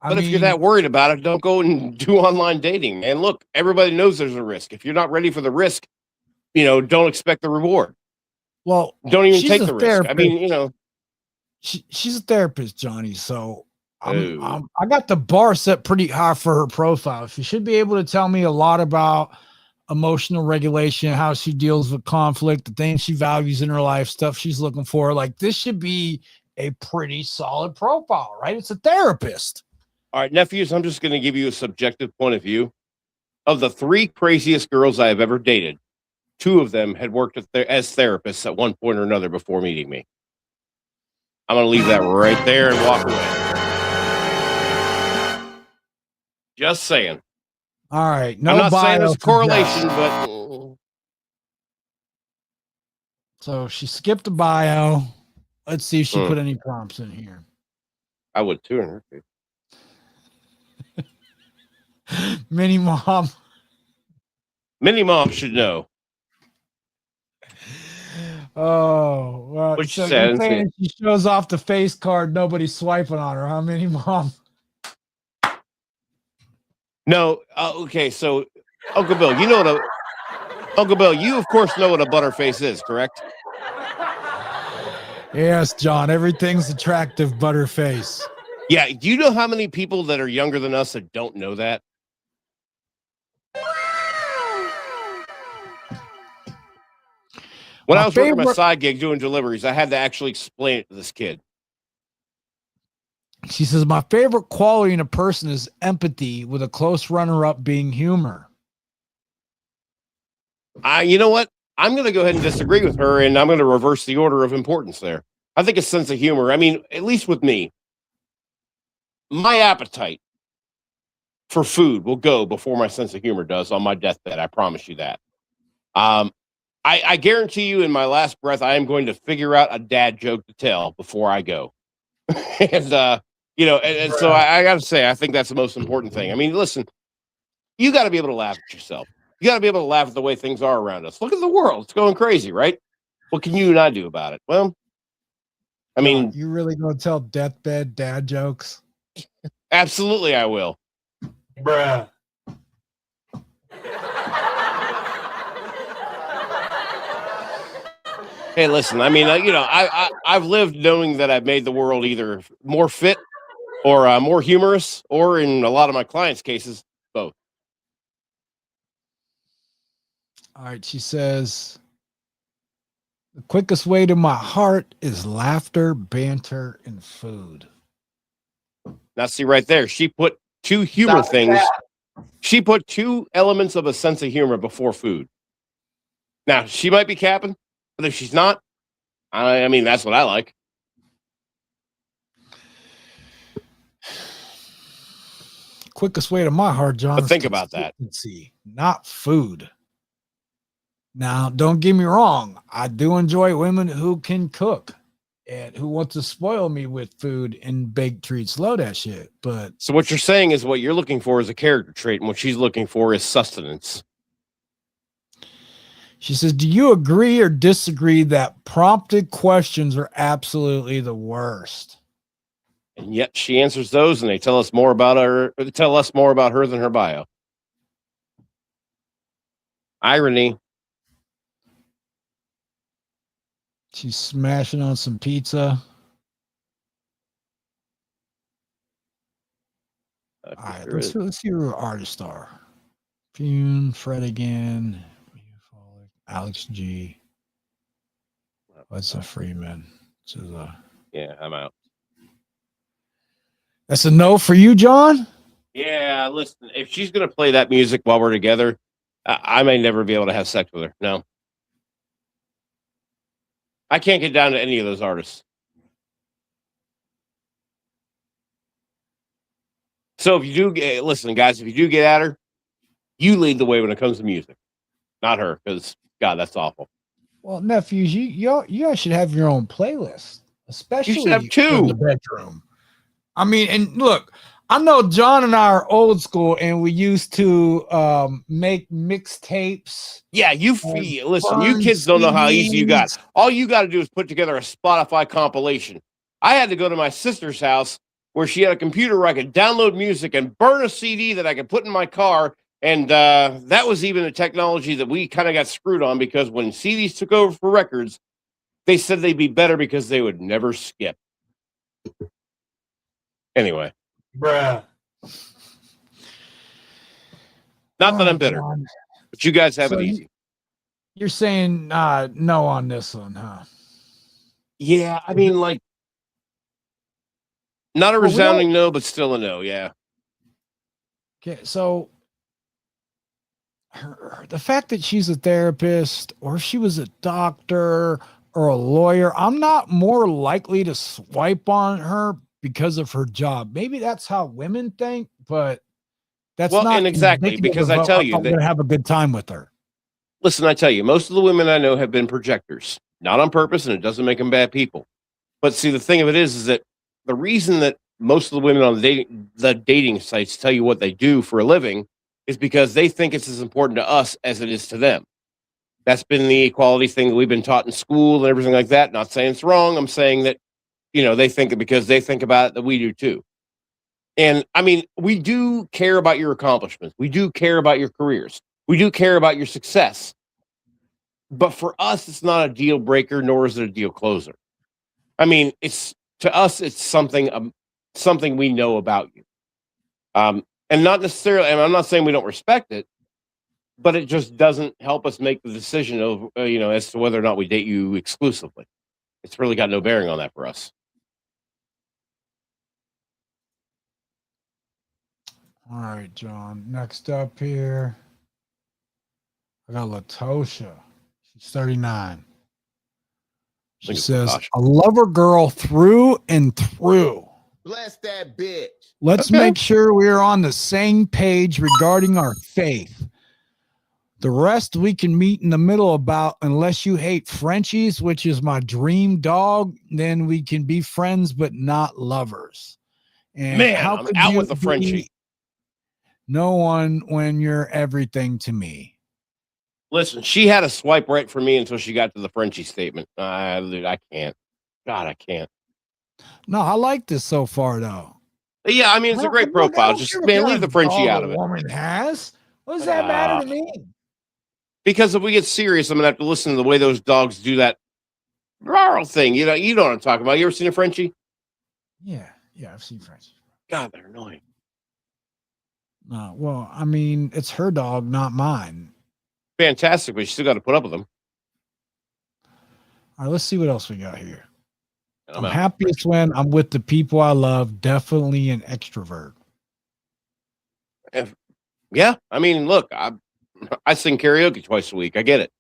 But if you're that worried about it, don't go and do online dating. And look, everybody knows there's a risk. If you're not ready for the risk, don't expect the reward.
Well,
don't even take the risk. I mean,
she's a therapist, Johnny. So I got the bar set pretty high for her profile. She should be able to tell me a lot about emotional regulation, how she deals with conflict, the things she values in her life, stuff she's looking for. Like, this should be a pretty solid profile, right? It's a therapist.
All right, nephews, I'm just going to give you a subjective point of view. Of the 3 craziest girls I have ever dated, 2 of them had worked as therapists at one point or another before meeting me. I'm going to leave that right there and walk away. Just saying.
All right. No,
I'm not saying there's a correlation, but
so she skipped the bio. Let's see if she put any prompts in here.
I would too in her case.
Mini mom.
Mini mom should know.
Oh, well,
what
so
she said.
She shows off the face card. Nobody's swiping on her, huh, Mini mom?
No. Okay. So, Uncle Bill, Uncle Bill, you of course know what a butterface is, correct?
Yes, John. Everything's attractive, butterface.
Yeah. Do you know how many people that are younger than us that don't know that? When I was working my side gig doing deliveries, I had to actually explain it to this kid.
She says, my favorite quality in a person is empathy, with a close runner-up being humor.
You know what? I'm going to go ahead and disagree with her, and I'm going to reverse the order of importance there. I think a sense of humor. I mean, at least with me, my appetite for food will go before my sense of humor does on my deathbed. I promise you that. I guarantee you in my last breath, I am going to figure out a dad joke to tell before I go. And so I got to say, I think that's the most important thing. I mean, listen, you got to be able to laugh at yourself. You got to be able to laugh at the way things are around us. Look at the world. It's going crazy, right? What can you and I do about it? Well, I mean,
you really going to tell deathbed dad jokes?
Absolutely, I will.
Bruh.
Hey, listen, I mean, I've lived knowing that I've made the world either more fit or more humorous, or in a lot of my clients' cases, both.
All right, she says, the quickest way to my heart is laughter, banter, and food.
Now, see right there, she put 2 humor things. She put 2 elements of a sense of humor before food. Now, she might be capping. But if she's not, I mean, that's what I like.
Quickest way to my heart, John.
But think about that.
Not food. Now, don't get me wrong. I do enjoy women who can cook and who want to spoil me with food and baked treats. Love that shit. But
so what you're saying is what you're looking for is a character trait, and what she's looking for is sustenance.
She says, do you agree or disagree that prompted questions are absolutely the worst?
And yet she answers those, and they tell us more about her. Or they tell us more about her than her bio. Irony.
She's smashing on some pizza. All right, let's see who her artists are. Fune, Fred again, Alex G. What's a Freeman?
Yeah, I'm out.
That's a no for you, John?
Yeah, listen, if she's going to play that music while we're together, I may never be able to have sex with her. No. I can't get down to any of those artists. So if you do, listen, guys, if you do get at her, you lead the way when it comes to music, not her, because God, that's awful.
Well, nephews, you guys should have your own playlist, especially
you should have 2
in the bedroom. I mean, and look, I know John and I are old school, and we used to make mixtapes.
Yeah, listen, you
burn
kids don't know how easy you got.
CDs.
All you got to do is put together a Spotify compilation. I had to go to my sister's house where she had a computer where I could download music and burn a CD that I could put in my car. And that was even a technology that we kind of got screwed on, because when CDs took over for records, they said they'd be better because they would never skip. Anyway.
Bruh.
Not that I'm bitter,
John.
but you guys have
So
it easy.
You're saying no on this one, huh?
Yeah, I mean, like, not a resounding no, but still a no. Yeah.
Okay, so the fact that she's a therapist, or she was a doctor or a lawyer, I'm not more likely to swipe on her because of her job. Maybe that's how women think, but that's not
and exactly, because I tell you
I'm going to have a good time with her.
Listen, I tell you, most of the women I know have been projectors, not on purpose, and it doesn't make them bad people. But see, the thing of it is that the reason that most of the women on the dating sites tell you what they do for a living is because they think it's as important to us as it is to them. That's been the equality thing that we've been taught in school and everything like that. Not saying it's wrong. I'm saying that, they think it because they think about it that we do too. And I mean, we do care about your accomplishments. We do care about your careers. We do care about your success. But for us, it's not a deal breaker, nor is it a deal closer. I mean, to us, it's something we know about you. And not necessarily, and I'm not saying we don't respect it, but it just doesn't help us make the decision of, as to whether or not we date you exclusively. It's really got no bearing on that for us.
All right, John. Next up here, I got Latosha. She's 39. She says, "I love her girl through and through.
Bless that bitch.
Let's make sure we are on the same page regarding our faith. The rest we can meet in the middle about, unless you hate Frenchies, which is my dream dog, then we can be friends but not lovers." And
man,
how
I'm
could
out
you
with the Frenchie.
No one when you're everything to me?
Listen, she had a swipe right for me until she got to the Frenchie statement. I can't. God, I can't.
No, I like this so far, though.
Yeah, I mean, it's a great profile. Just, man, leave the Frenchie out of it.
Woman has. What does that matter to me?
Because if we get serious, I'm gonna have to listen to the way those dogs do that thing. You know what I'm talking about. You ever seen a Frenchie?
Yeah, I've seen Frenchies.
God, they're annoying.
No, well, I mean, it's her dog, not mine.
Fantastic, but you still got to put up with them.
All right, let's see what else we got here. I'm happiest when I'm with the people I love. Definitely an extrovert.
Yeah, I mean, look, I sing karaoke twice a week. I get it.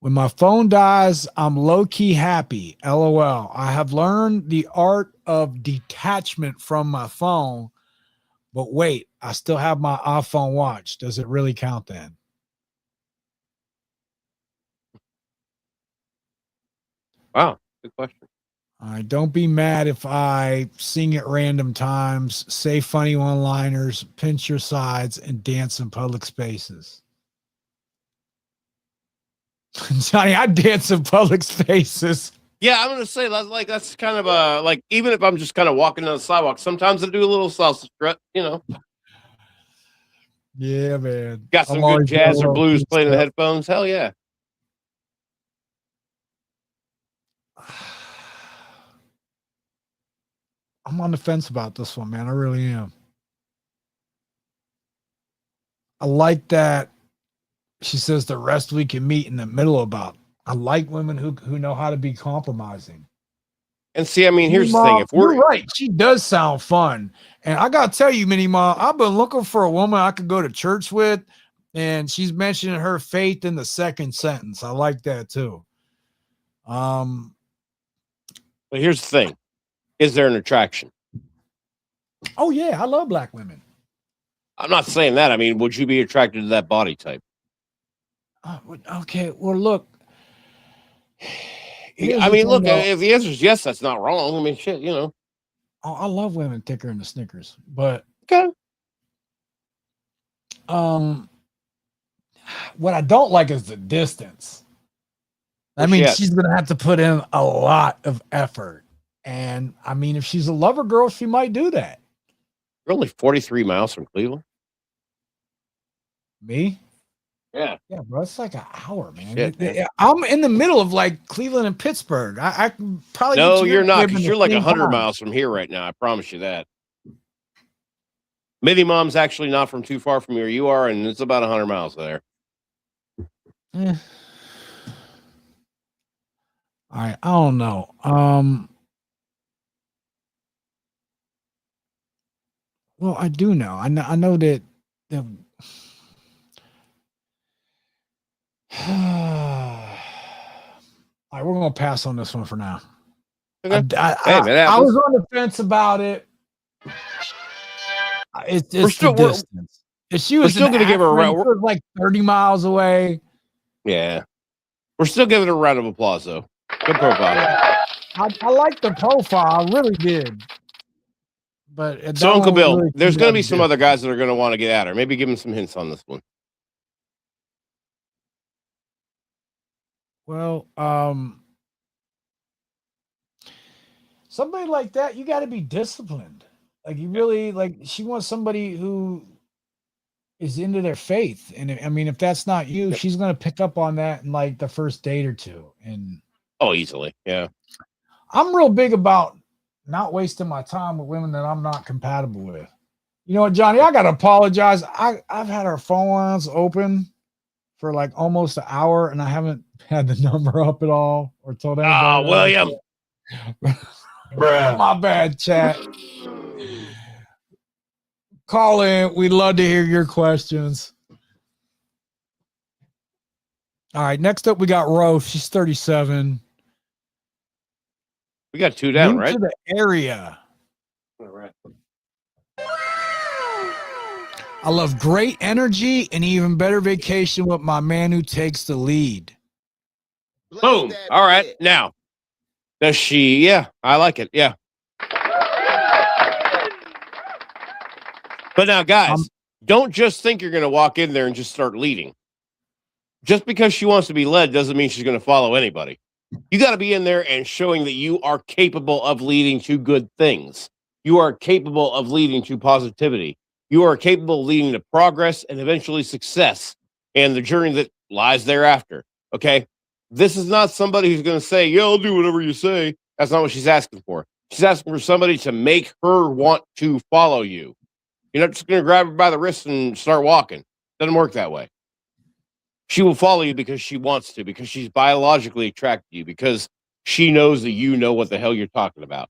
When my phone dies, I'm low-key happy. LOL. I have learned the art of detachment from my phone. But wait, I still have my iPhone watch. Does it really count then?
Wow, good question.
All right, don't be mad if I sing at random times, say funny one-liners, pinch your sides, and dance in public spaces. Johnny, I dance in public spaces.
Yeah, I'm gonna say that's kind of like, even if I'm just kind of walking down the sidewalk, sometimes I do a little salsa strut,
Yeah, man.
Got some good jazz or blues playing in the headphones. Hell yeah.
I'm on the fence about this one, man. I really am. I like that she says the rest we can meet in the middle about. I like women who know how to be compromising.
And see, I mean, here's the thing. If we're
right, she does sound fun. And I gotta tell you, Minnie Ma, I've been looking for a woman I could go to church with, and she's mentioning her faith in the second sentence. I like that too.
But here's the thing. Is there an attraction?
Oh yeah, I love black women.
I'm not saying that. I mean, would you be attracted to that body type?
Okay, well, look.
I mean, look, if the answer is yes, that's not wrong. I mean, shit,
I love women thicker than the Snickers, but
Okay.
what I don't like is the distance. I
Where's
mean,
she at?
she's gonna have to put in a lot of effort, and I mean, if she's a lover girl, she might do that.
You're only 43 miles from Cleveland.
Me?
Yeah.
Yeah, bro, it's like an hour, man.
Shit, man.
I'm in the middle of like Cleveland and Pittsburgh. I can probably
No,
get to your
you're not,
crib in
because
the
you're like
same
100
time.
miles from here right now. I promise you that. Mini Mom's actually not from too far from where you are, and it's about 100 miles there.
Eh. All right, I don't know. Well, I do know. I know that. All right, we're gonna pass on this one for now.
Okay.
I
man,
was on the fence about it. It's
We're still-
the distance. If she was
still
in
gonna give her a
Akron,
round-
she was like 30 miles away.
Yeah. We're still giving her a round of applause, though. Good profile.
I like the profile, I really did. But it
So,
don't
Uncle Bill,
really
there's
keep
going to
up
be some
with
other
it.
guys that are going to want to get at her. Maybe give them some hints on this one.
Well, somebody like that, you got to be disciplined. Like you really like. She wants somebody who is into their faith, and I mean, if that's not you, she's gonna pick up on that in like the first date or two. And
Oh, easily. Yeah.
I'm real big about not wasting my time with women that I'm not compatible with. You know what, Johnny? I gotta apologize. I've had our phone lines open for like almost an hour, and I haven't had the number up at all or told anybody.
Ah, William.
My bad, chat. Call in. We'd love to hear your questions. All right. Next up, we got Rose. She's 37.
We got two down,
New
right?
to the area.
All right.
I love great energy and even better vacation with my man who takes the lead.
Boom. All right. Now, does she? Yeah, I like it. Yeah. But now, guys, don't just think you're going to walk in there and just start leading. Just because she wants to be led doesn't mean she's going to follow anybody. You got to be in there and showing that you are capable of leading to good things. You are capable of leading to positivity. You are capable of leading to progress and eventually success and the journey that lies thereafter. Okay. This is not somebody who's going to say, yeah, I'll do whatever you say. That's not what she's asking for. She's asking for somebody to make her want to follow you. You're not just going to grab her by the wrist and start walking. Doesn't work that way. She will follow you because she wants to, because she's biologically attracted to you, because she knows that you know what the hell you're talking about.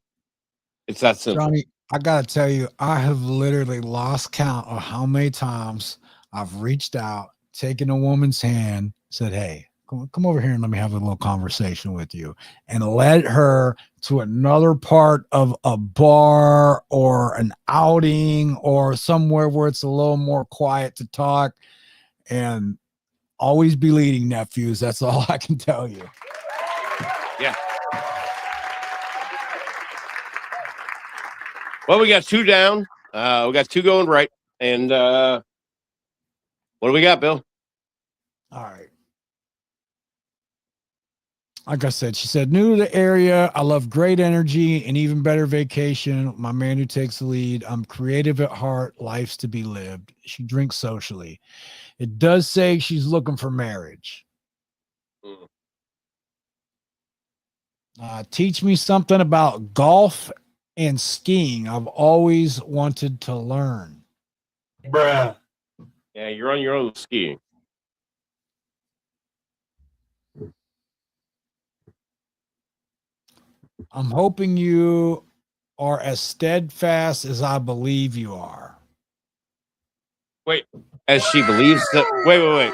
It's that simple.
Johnny, I got to tell you, I have literally lost count of how many times I've reached out, taken a woman's hand, said, hey, come over here and let me have a little conversation with you, and led her to another part of a bar or an outing or somewhere where it's a little more quiet to talk, and always be leading, nephews. That's all I can tell you.
Yeah. Well, we got two down. We got two going right. And what do we got, Bill?
All right. Like I said, she said, new to the area. I love great energy and even better vacation. My man who takes the lead. I'm creative at heart. Life's to be lived. She drinks socially. It does say she's looking for marriage. Teach me something about golf and skiing. I've always wanted to learn.
Bruh.
Yeah, you're on your own skiing.
I'm hoping you are as steadfast as I believe you are.
Wait, as she believes that. Wait.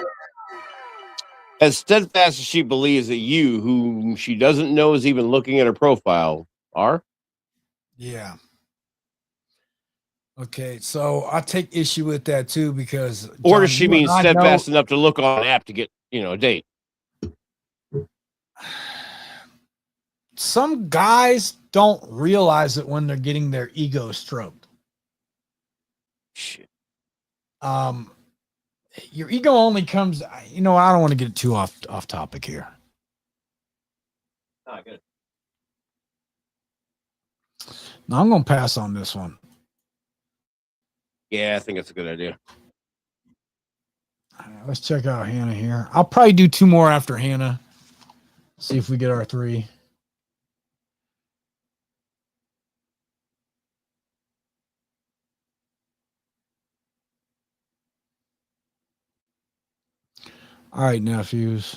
As steadfast as she believes that you, whom she doesn't know is even looking at her profile, are?
Yeah. Okay, so I take issue with that too, because
Or
John,
does she
you
mean
and I
steadfast
know-
enough to look on an app to get, a date?
Some guys don't realize it when they're getting their ego stroked.
Shit.
Your ego only comes, I don't want to get too off topic here.
Not good.
No, I'm going to pass on this one.
Yeah, I think that's a good idea.
All right, let's check out Hannah here. I'll probably do 2 more after Hannah. See if we get our 3. All right, nephews.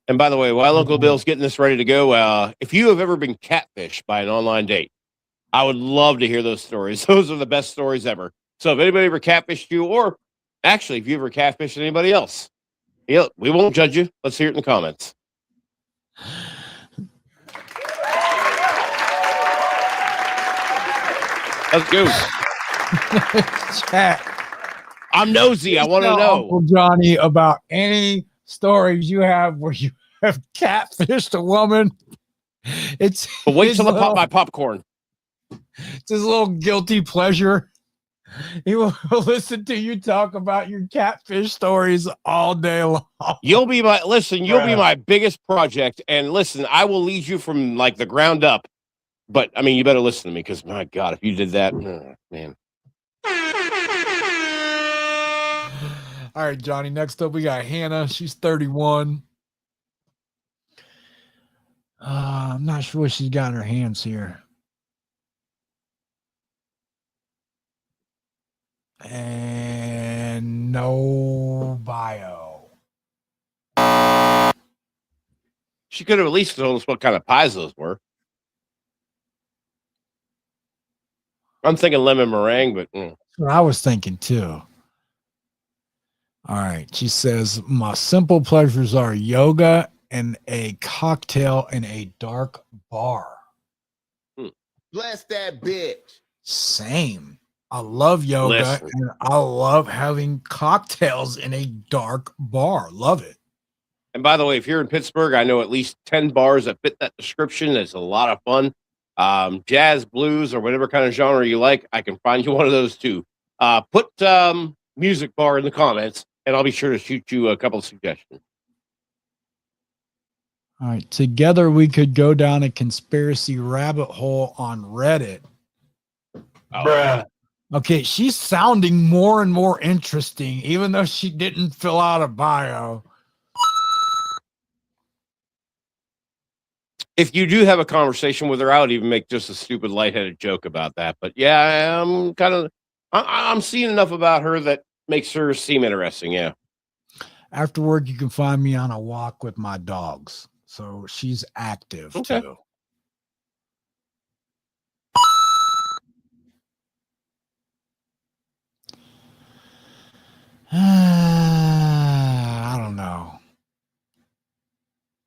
And by the way, while Uncle Bill's getting this ready to go, if you have ever been catfished by an online date, I would love to hear those stories. Those are the best stories ever. So if anybody ever catfished you, or actually if you ever catfished anybody else, we won't judge you. Let's hear it in the comments. Let's go.
Chat.
I'm nosy. I want to know,
Uncle Johnny, about any stories you have where you have catfished a woman. But
wait till I pop my popcorn.
It's his little guilty pleasure. He will listen to you talk about your catfish stories all day long.
You'll be my biggest project. And listen, I will lead you from like the ground up. But I mean, you better listen to me, because my God, if you did that, man.
All right, Johnny. Next up, we got Hannah. She's 31. I'm not sure what she's got in her hands here. And no bio.
She could have at least told us what kind of pies those were. I'm thinking lemon meringue, but
That's what I was thinking too. All right. She says, my simple pleasures are yoga and a cocktail in a dark bar.
Bless that bitch.
Same. I love yoga and I love having cocktails in a dark bar. Love it.
And by the way, if you're in Pittsburgh, I know at least 10 bars that fit that description. It's a lot of fun. Jazz, blues, or whatever kind of genre you like, I can find you one of those too. Put music bar in the comments, and I'll be sure to shoot you a couple of suggestions.
All right. Together we could go down a conspiracy rabbit hole on Reddit.
Bruh.
Okay, she's sounding more and more interesting, even though she didn't fill out a bio.
If you do have a conversation with her, I would even make just a stupid lightheaded joke about that. But yeah, I'm seeing enough about her that makes her seem interesting. Yeah.
After work, you can find me on a walk with my dogs. So she's active too.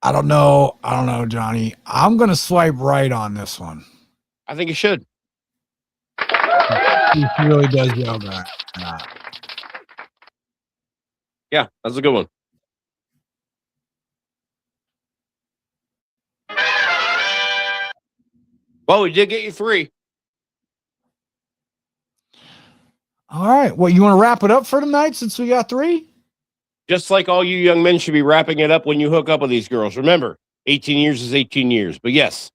I don't know, Johnny. I'm going to swipe right on this one.
I think you should.
He really does yoga.
Yeah, that's a good one. Well, we did get you 3.
All right. Well, you want to wrap it up for tonight since we got 3?
Just like all you young men should be wrapping it up when you hook up with these girls. Remember, 18 years is 18 years. But yes,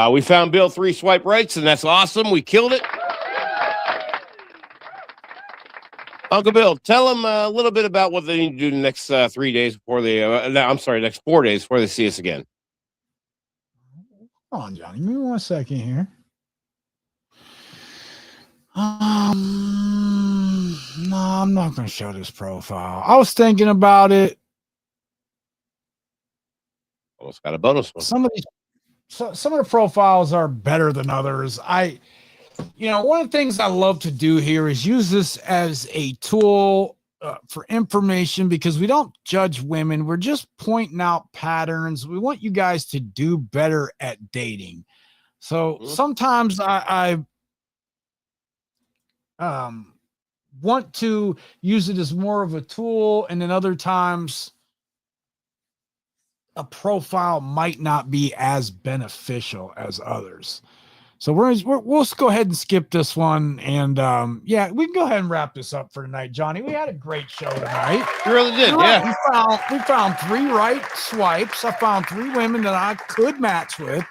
we found Bill 3 swipe rights, and that's awesome. We killed it. Uncle Bill, tell them a little bit about what they need to do the next 3 days before they, next 4 days before they see us again.
Hold on, Johnny. Give me 1 second here. No, I'm not going to show this profile. I was thinking about it.
Almost got a bonus one.
Some of the profiles are better than others. One of the things I love to do here is use this as a tool for information, because we don't judge women. We're just pointing out patterns. We want you guys to do better at dating. So sometimes I want to use it as more of a tool, and then other times a profile might not be as beneficial as others. So we'll go ahead and skip this one. And yeah, we can go ahead and wrap this up for tonight, Johnny. We had a great show tonight.
You really did,
Right.
yeah.
We found 3 right swipes. I found 3 women that I could match with.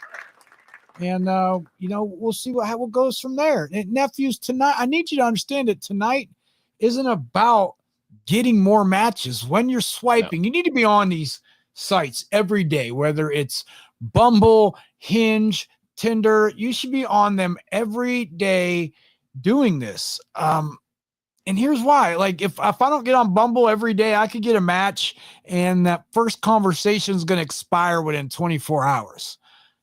And we'll see how it goes from there. And nephews, tonight, I need you to understand that tonight isn't about getting more matches. When you're swiping, you need to be on these sites every day, whether it's Bumble, Hinge, Tinder. You should be on them every day doing this. And here's why. Like if I don't get on Bumble every day, I could get a match and that first conversation is going to expire within 24 hours.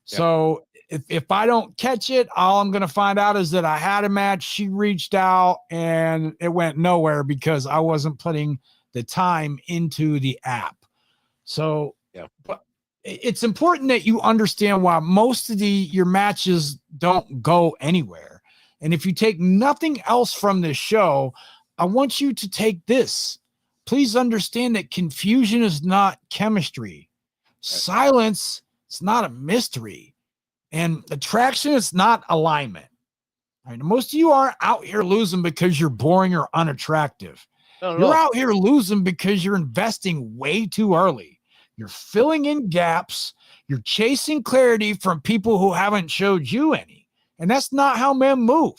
Yep. So if I don't catch it, all I'm going to find out is that I had a match. She reached out and it went nowhere because I wasn't putting the time into the app. So but it's important that you understand why most of your matches don't go anywhere. And if you take nothing else from this show, I want you to take this. Please understand that confusion is not chemistry. Silence is not a mystery. And attraction is not alignment. All right, most of you aren't out here losing because you're boring or unattractive. You're out here losing because you're investing way too early. You're filling in gaps. You're chasing clarity from people who haven't showed you any. And that's not how men move.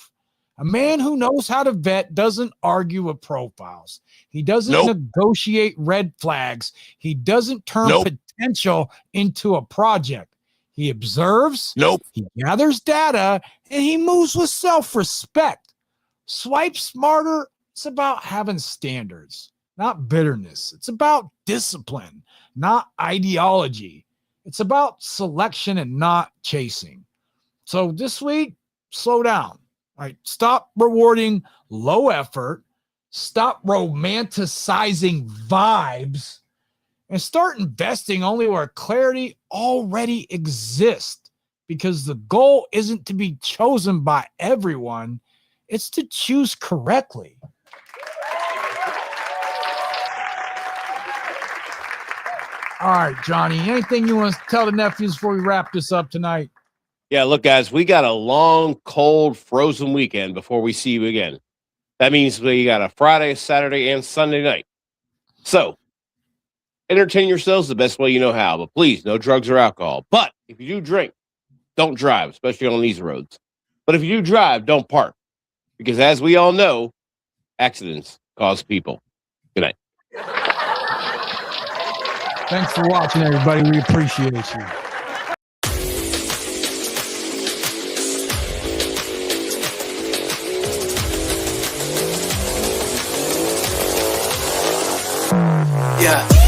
A man who knows how to vet doesn't argue with profiles. He doesn't negotiate red flags. He doesn't turn potential into a project. He observes, he gathers data, and he moves with self-respect. Swipe smarter. It's about having standards, not bitterness. It's about discipline, not ideology. It's about selection and not chasing. So this week, slow down. All right, stop rewarding low effort. Stop romanticizing vibes. And start investing only where clarity already exists, because the goal isn't to be chosen by everyone. It's to choose correctly. All right, Johnny, anything you want to tell the nephews before we wrap this up tonight?
Yeah, look, guys, we got a long, cold, frozen weekend before we see you again. That means we got a Friday, Saturday, and Sunday night. So, entertain yourselves the best way you know how, but please, no drugs or alcohol. But if you do drink, don't drive, especially on these roads. But if you do drive, don't park. Because as we all know, accidents cause people. Good night.
Thanks for watching, everybody. We appreciate you.
Yeah.